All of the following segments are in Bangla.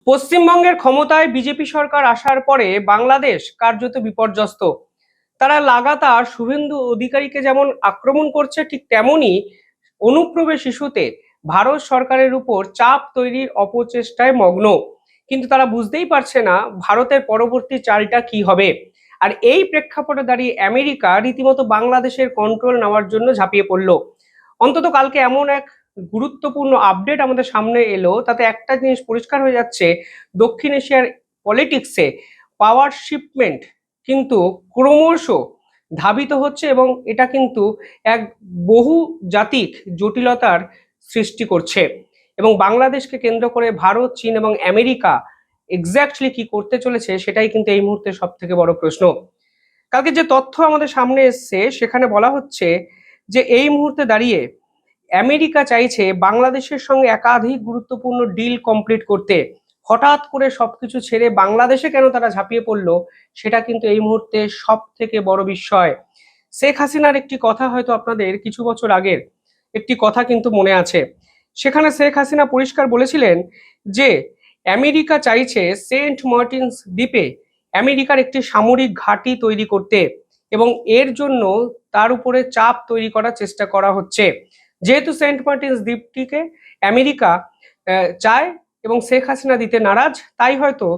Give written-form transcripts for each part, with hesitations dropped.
পশ্চিমবঙ্গের ক্ষমতায় বিজেপি সরকার আসার পরে বাংলাদেশ কার্যত বিপর্যস্ত। তারা লাগাতার শুভেন্দু অধিকারীকে যেমন আক্রমণ করছে, ঠিক তেমনি অনুপ্রবেশ ইস্যুতে ভারত সরকারের উপর চাপ তৈরির অপচেষ্টায় মগ্ন। কিন্তু তারা বুঝতেই পারছে না ভারতের পরবর্তী চালটা কি হবে। আর এই প্রেক্ষাপটে দাঁড়িয়ে আমেরিকা রীতিমতো বাংলাদেশের কন্ট্রোল নেওয়ার জন্য ঝাঁপিয়ে পড়লো। অন্তত কালকে এমন এক গুরুত্বপূর্ণ আপডেট আমাদের সামনে এলো, তাতে একটা জিনিস পরিষ্কার হয়ে যাচ্ছে, দক্ষিণ এশিয়ার পলিটিক্সে পাওয়ার শিপমেন্ট কিন্তু ক্রমশ ধাবিত হচ্ছে এবং এটা কিন্তু এক বহু জাতিক জটিলতার সৃষ্টি করছে। এবং বাংলাদেশকে কেন্দ্র করে ভারত, চীন এবং আমেরিকা এক্স্যাক্টলি কি করতে চলেছে সেটাই কিন্তু এই মুহূর্তে সব থেকে বড় প্রশ্ন। কালকে যে তথ্য আমাদের সামনে এসছে সেখানে বলা হচ্ছে যে এই মুহূর্তে দাঁড়িয়ে আমেরিকা চাইছে বাংলাদেশের সঙ্গে একাধিক গুরুত্বপূর্ণ ডিল কমপ্লিট করতে। হঠাৎ করে সবকিছু ছেড়ে বাংলাদেশে কেন তারা ঝাঁপিয়ে পড়লো সেটা কিন্তু এই মুহূর্তে সব থেকে বড় বিস্ময়। শেখ হাসিনার একটি কথা হয়তো আপনাদের কিছু বছর আগের একটি কথা কিন্তু মনে আছে। সেখানে শেখ হাসিনা পরিষ্কার বলেছিলেন যে আমেরিকা চাইছে সেন্ট মার্টিনস দ্বীপে আমেরিকার একটি সামরিক ঘাঁটি তৈরি করতে এবং এর জন্য তার উপরে চাপ তৈরি করার চেষ্টা করা হচ্ছে। যেহেতু সেন্ট মার্টিনস দ্বীপটিকে আমেরিকা চায় এবং শেখ হাসিনা দিতে নারাজ, তাই হয়তো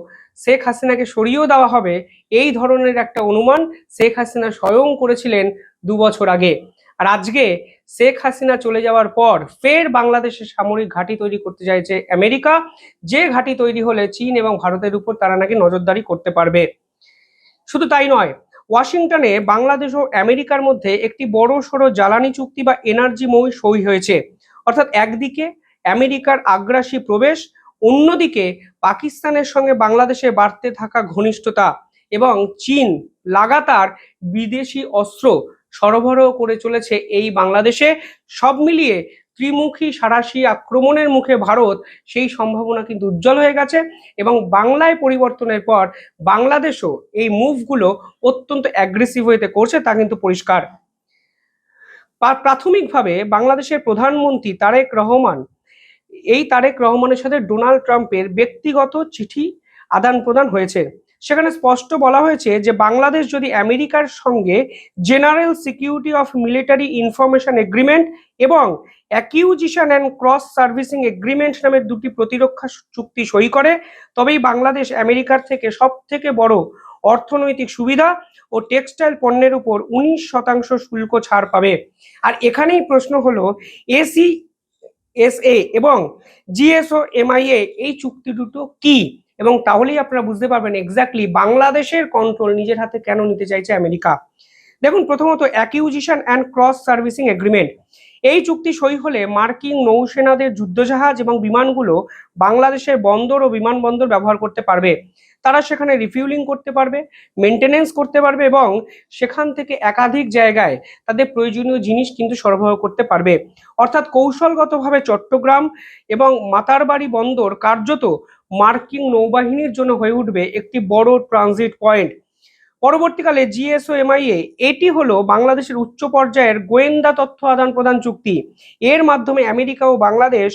শেখ হাসিনাকে সরিয়েও দেওয়া হবে, এই ধরনের একটা অনুমান শেখ হাসিনা স্বয়ং করেছিলেন 2 বছর আগে। আর আজকে শেখ হাসিনা চলে যাওয়ার পর ফের বাংলাদেশের সামরিক ঘাঁটি তৈরি করতে চাইছে আমেরিকা, যে ঘাঁটি তৈরি হলে চীন এবং ভারতের উপর তারা নাকি নজরদারি করতে পারবে। শুধু তাই নয়, ওয়াশিংটনে বাংলাদেশ ও আমেরিকার মধ্যে একটি বড় সড়ো জ্বালানি চুক্তি বা এনার্জি মৌ সই হয়েছে। অর্থাৎ একদিকে আমেরিকার আগ্রাসী প্রবেশ, অন্যদিকে পাকিস্তানের সঙ্গে বাংলাদেশে বাড়তে থাকা ঘনিষ্ঠতা এবং চীন লাগাতার বিদেশি অস্ত্র সরবরাহ করে চলেছে এই বাংলাদেশে। সব মিলিয়ে ত্রিমুখী সাঁড়াশি আক্রমণের মুখে ভারত, সেই সম্ভাবনা কিন্তু উজ্জ্বল হয়ে গেছে। এবং বাংলায় পরিবর্তনের পর বাংলাদেশও এই মুভগুলো অত্যন্ত অ্যাগ্রেসিভ ওয়েতে করছে, তা কিন্তু পরিষ্কার। প্রাথমিকভাবে বাংলাদেশের প্রধানমন্ত্রী তারেক রহমানের সাথে ডোনাল্ড ট্রাম্পের ব্যক্তিগত চিঠি আদান প্রদান হয়েছে। সেখানে স্পষ্ট বলা হয়েছে যে বাংলাদেশ যদি আমেরিকার সঙ্গে general security of military information agreement এবং acquisition and cross servicing agreement নামের দুটি প্রতিরক্ষা চুক্তি সই করে, তবেই বাংলাদেশ আমেরিকার থেকে সব থেকে বড় অর্থনৈতিক সুবিধা ও টেক্সটাইল পণ্যের উপর 19% শুল্ক ছাড় পাবে। আর এখানেই প্রশ্ন হলো, এসএ এবং জিএসও এমআইএ এই চুক্তি দুটো কি, এবং তাহলেই আপনারা বুঝতে পারবেন এক্স্যাক্টলি বাংলাদেশের কন্ট্রোল নিজের হাতে কেন নিতে চাইছে আমেরিকা। দেখুন, প্রথমত acquisition and cross servicing agreement. এই চুক্তি সই হলে মার্কিন নৌসেনাদের যুদ্ধজাহাজ এবং বিমানগুলো বাংলাদেশের বন্দর ও বিমানবন্দর ব্যবহার করতে পারবে। তারা সেখানে রিফিউলিং করতে পারবে, মেনটেনেন্স করতে পারবে এবং সেখান থেকে একাধিক জায়গায় তাদের প্রয়োজনীয় জিনিস কিন্তু সরবরাহ করতে পারবে। অর্থাৎ কৌশলগতভাবে চট্টগ্রাম এবং মাতারবাড়ি বন্দর কার্যত মার্কিন নৌবাহিনীর জন্য হয়ে উঠবে একটি বড় ট্রানজিট পয়েন্ট। পরবর্তীকালে জিএসওএমআইএ এটি হলো বাংলাদেশের উচ্চ পর্যায়ের গোয়েন্দা তথ্য আদান প্রদান চুক্তি। এর মাধ্যমে আমেরিকা ও বাংলাদেশ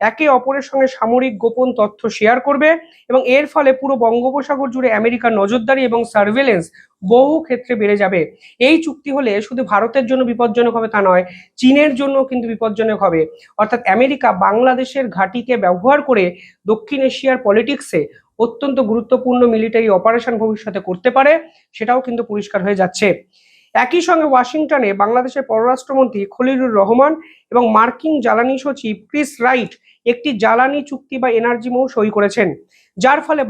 একে অপরের সঙ্গে সামরিক গোপন তথ্য শেয়ার করবে এবং এর ফলে পুরো বঙ্গোপসাগর জুড়ে আমেরিকার নজরদারি এবং সার্ভেলেন্স বহু ক্ষেত্রে বেড়ে যাবে। এই চুক্তি হলে শুধু ভারতের জন্য বিপজ্জনক হবে তা নয়, চীনের জন্য কিন্তু বিপজ্জনক হবে। অর্থাৎ আমেরিকা বাংলাদেশের ঘাঁটিকে ব্যবহার করে দক্ষিণ এশিয়ার পলিটিক্সে অত্যন্ত গুরুত্বপূর্ণ মিলিটারি অপারেশন ভবিষ্যতে করতে পারে, সেটাও কিন্তু পরিষ্কার হয়ে যাচ্ছে। একই সঙ্গে ওয়াশিংটনে বাংলাদেশের পররাষ্ট্রমন্ত্রী খলিলুর রহমান এবং মার্কিন জ্বালানি সচিব ক্রিস রাইট একটি জ্বালানি চুক্তি বা এনার্জি মৌ সই করেছেন, যার ফলে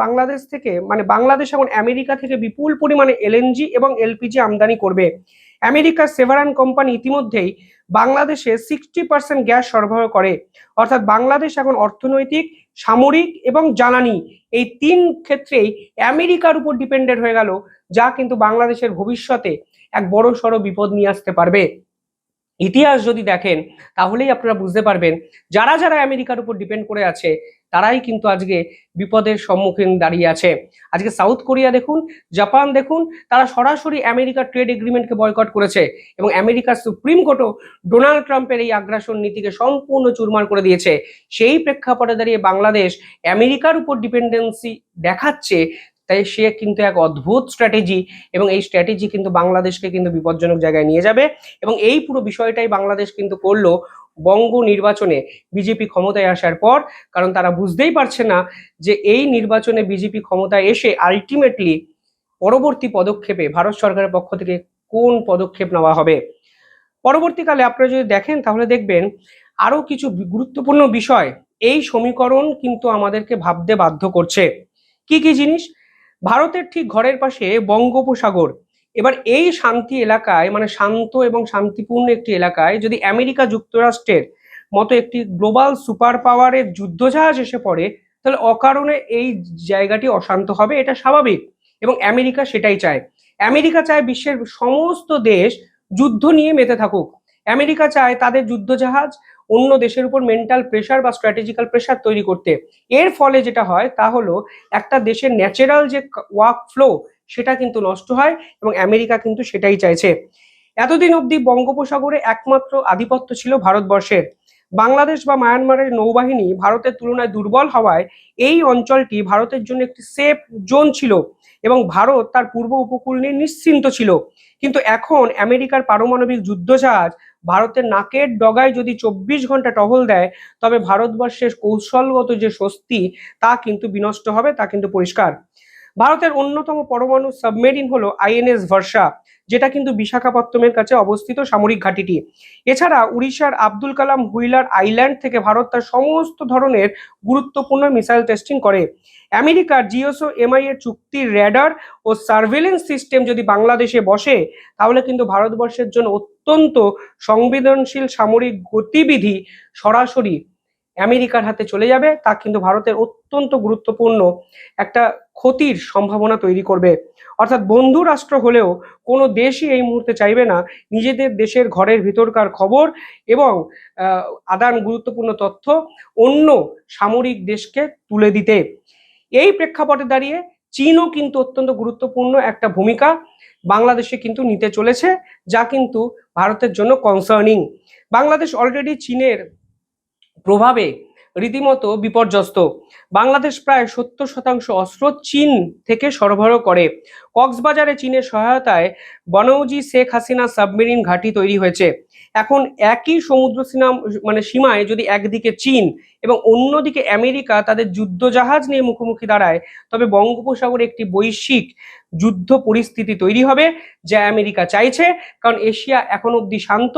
বাংলাদেশ এখন আমেরিকা থেকে বিপুল পরিমাণে এলএনজি এবং এলপিজি আমদানি করবে। আমেরিকার সেভারান কোম্পানি ইতিমধ্যেই বাংলাদেশে 60% গ্যাস সরবরাহ করে। অর্থাৎ বাংলাদেশ এখন অর্থনৈতিক, সামরিক এবং জ্বালানি এই 3 ক্ষেত্রেই আমেরিকার উপর ডিপেন্ডেন্ট হয়ে গেল, যা কিন্তু বাংলাদেশের ভবিষ্যতে এক বড় সড়ো বিপদ নিয়ে আসতে পারবে। ইতিহাস যদি দেখেন তাহলেই আপনারা বুঝতে পারবেন যারা যারা আমেরিকার উপর ডিপেন্ড করে আছে তারাই কিন্তু আজকে বিপদের সম্মুখীন দাঁড়িয়ে আছে। আজকে সাউথ কোরিয়া দেখুন, জাপান দেখুন, তারা সরাসরি আমেরিকার ট্রেড এগ্রিমেন্টকে বয়কট করেছে এবং আমেরিকার সুপ্রিম কোর্টও ডোনাল্ড ট্রাম্পের এই আগ্রাসন নীতিকে সম্পূর্ণ চুরমার করে দিয়েছে। সেই প্রেক্ষাপটে দাঁড়িয়ে বাংলাদেশ আমেরিকার উপর ডিপেন্ডেন্সি দেখাচ্ছে, তাই সে কিন্তু এক অদ্ভুত স্ট্র্যাটেজি এবং এই স্ট্র্যাটেজি কিন্তু বাংলাদেশকে কিন্তু বিপজ্জনক জায়গায় নিয়ে যাবে এবং এই পুরো বিষয়টাই বাংলাদেশ কিন্তু করলো বঙ্গ নির্বাচনে বিজেপি ক্ষমতায় আসার পর। কারণ তারা বুঝতেই পারছে না যে এই নির্বাচনে বিজেপি ক্ষমতায় এসে আলটিমেটলি পরবর্তী পদক্ষেপে ভারত সরকারের পক্ষ থেকে কোন পদক্ষেপ নেওয়া হবে। পরবর্তীকালে আপনারা যদি দেখেন তাহলে দেখবেন আরো কিছু গুরুত্বপূর্ণ বিষয় এই সমীকরণ কিন্তু আমাদেরকে ভাবতে বাধ্য করছে। কি কি জিনিস? ভারতের ঠিক ঘরের পাশে বঙ্গোপসাগর। এবার এই শান্তি এলাকায়, মানে শান্ত এবং শান্তিপূর্ণ একটি এলাকায় যদি আমেরিকা যুক্তরাষ্ট্রের মতো একটি গ্লোবাল সুপার পাওয়ারের যুদ্ধজাহাজ এসে পড়ে, তাহলে অকারণে এই জায়গাটি অশান্ত হবে, এটা স্বাভাবিক এবং আমেরিকা সেটাই চায়। আমেরিকা চায় বিশ্বের সমস্ত দেশ যুদ্ধ নিয়ে মেতে থাকুক। আমেরিকা চায় তাদের যুদ্ধজাহাজ অন্য দেশের উপর মেন্টাল প্রেশার বা স্ট্র্যাটেজিক্যাল প্রেশার তৈরি করতে। এর ফলে যেটা হয় তা হলো একটা দেশের ন্যাচারাল যে ওয়ার্ক ফ্লো সেটা কিন্তু নষ্ট হয় এবং আমেরিকা কিন্তু সেটাই চাইছে। এতদিন অবধি বঙ্গোপসাগরে একমাত্র আধিপত্য ছিল ভারতবর্ষের। বাংলাদেশ বা মায়ানমারের নৌবাহিনী ভারতের তুলনায় দুর্বল হওয়ায় এই অঞ্চলটি ভারতের জন্য একটি সেফ জোন ছিল এবং ভারত তার পূর্ব উপকূল নিয়ে নিশ্চিন্ত ছিল। কিন্তু এখন আমেরিকার পারমাণবিক যুদ্ধজাহাজ ভারতের নাকের ডগায় যদি 24 ঘন্টা টহল দেয়, তবে ভারতবর্ষের কৌশলগত যে স্বস্তি তা কিন্তু বিনষ্ট হবে, তা কিন্তু পরিষ্কার। ভারতের অন্যতম পরমাণু সাবমেরিন হলো আইএনএস ভার্সা, যেটা কিন্তু বিশাখাপত্তমের কাছে অবস্থিত সামরিক ঘাঁটিটি। এছাড়া উড়িষ্যার আব্দুল কালাম হুইলার আইল্যান্ড থেকে ভারত তার সমস্ত ধরনের গুরুত্বপূর্ণ মিসাইল টেস্টিং করে। আমেরিকার জিওসো এমআই এর চুক্তির র্যাডার ও সার্ভেলেন্স সিস্টেম যদি বাংলাদেশে বসে, তাহলে কিন্তু ভারতবর্ষের জন্য অত্যন্ত সংবেদনশীল সামরিক গতিবিধি সরাসরি আমেরিকার হাতে চলে যাবে। তা কিন্তু ভারতের অত্যন্ত গুরুত্বপূর্ণ একটা ক্ষতির সম্ভাবনা তৈরি করবে। অর্থাৎ বন্ধু রাষ্ট্র হলেও কোনো দেশই এই মুহূর্তে চাইবে না নিজেদের দেশের ঘরের ভিতরকার খবর এবং আদান গুরুত্বপূর্ণ তথ্য অন্য সামরিক দেশকে তুলে দিতে। এই প্রেক্ষাপটে দাঁড়িয়ে চীনও কিন্তু অত্যন্ত গুরুত্বপূর্ণ একটা ভূমিকা বাংলাদেশে কিন্তু নিতে চলেছে, যা কিন্তু ভারতের জন্য কনসার্নিং। বাংলাদেশ অলরেডি চীনের প্রভাবে রীতিমতো বিপর্যস্ত। বাংলাদেশ প্রায় 70% অস্ত্র চীন থেকে সরবরাহ করে। কক্সবাজারে চীনের সহায়তায় বনৌজি শেখ হাসিনা সাবমেরিন ঘাঁটি তৈরি হয়েছে। এখন একই সমুদ্র সীমায় যদি একদিকে চীন এবং অন্যদিকে আমেরিকা তাদের যুদ্ধজাহাজ নিয়ে মুখোমুখি দাঁড়ায়, তবে বঙ্গোপসাগরে একটি বৈশ্বিক যুদ্ধ পরিস্থিতি তৈরি হবে, যা আমেরিকা চাইছে। কারণ এশিয়া এখন অব্দি শান্ত,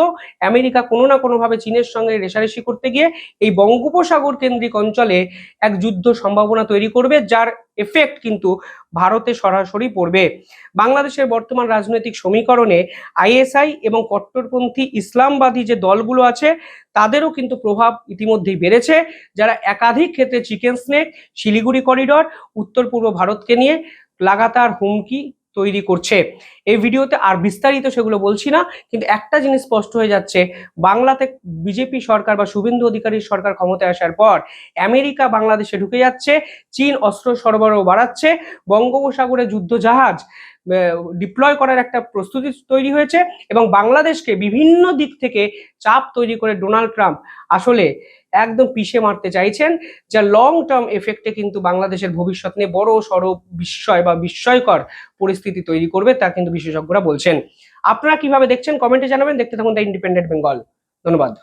আমেরিকা কোনো না কোনোভাবে চীনের সঙ্গে রেষারেষি করতে গিয়ে এই বঙ্গোপসাগর কেন্দ্রিক অঞ্চলে এক যুদ্ধ সম্ভাবনা তৈরি করবে, যার এফেক্ট কিন্তু ভারতে সরাসরি পড়বে। বাংলাদেশের বর্তমান রাজনৈতিক সমীকরণে আইএসআই এবং কট্টরপন্থী ইসলামবাদী যে দলগুলো আছে তাদেরও কিন্তু প্রভাব ইতিমধ্যেই বেড়েছে, যারা একাধিক ক্ষেত্রে চিকেন স্নেক, শিলিগুড়ি করিডর, উত্তর পূর্ব ভারতকে নিয়ে লাগাতার হুমকি তৈরি করছে। এই ভিডিওতে আর বিস্তারিত সেগুলো বলছি না, কিন্তু একটা জিনিস স্পষ্ট হয়ে যাচ্ছে, বাংলাতে বিজেপি সরকার বা শুভেন্দু অধিকারীর সরকার ক্ষমতায় আসার পর আমেরিকা বাংলাদেশে ঢুকে যাচ্ছে, চীন অস্ত্র সরবরাহ বাড়াচ্ছে, বঙ্গোপসাগরে যুদ্ধজাহাজ ডিপ্লয় করার একটা প্রস্তুতি তৈরি হয়েছে এবং বাংলাদেশকে বিভিন্ন দিক থেকে চাপ তৈরি করে ডোনাল্ড ট্রাম্প আসলে একদম পিষে মারতে চাইছেন, যা লং টার্ম এফেক্টে কিন্তু বাংলাদেশের ভবিষ্যৎ নিয়ে বড় সড় বিস্ময় বা বিস্ময়কর পরিস্থিতি তৈরি করবে, তা কিন্তু বিশেষজ্ঞরা বলছেন। আপনারা কিভাবে দেখছেন কমেন্টে জানাবেন। দেখতে থাকুন দ্য ইন্ডিপেন্ডেন্ট বেঙ্গল। ধন্যবাদ।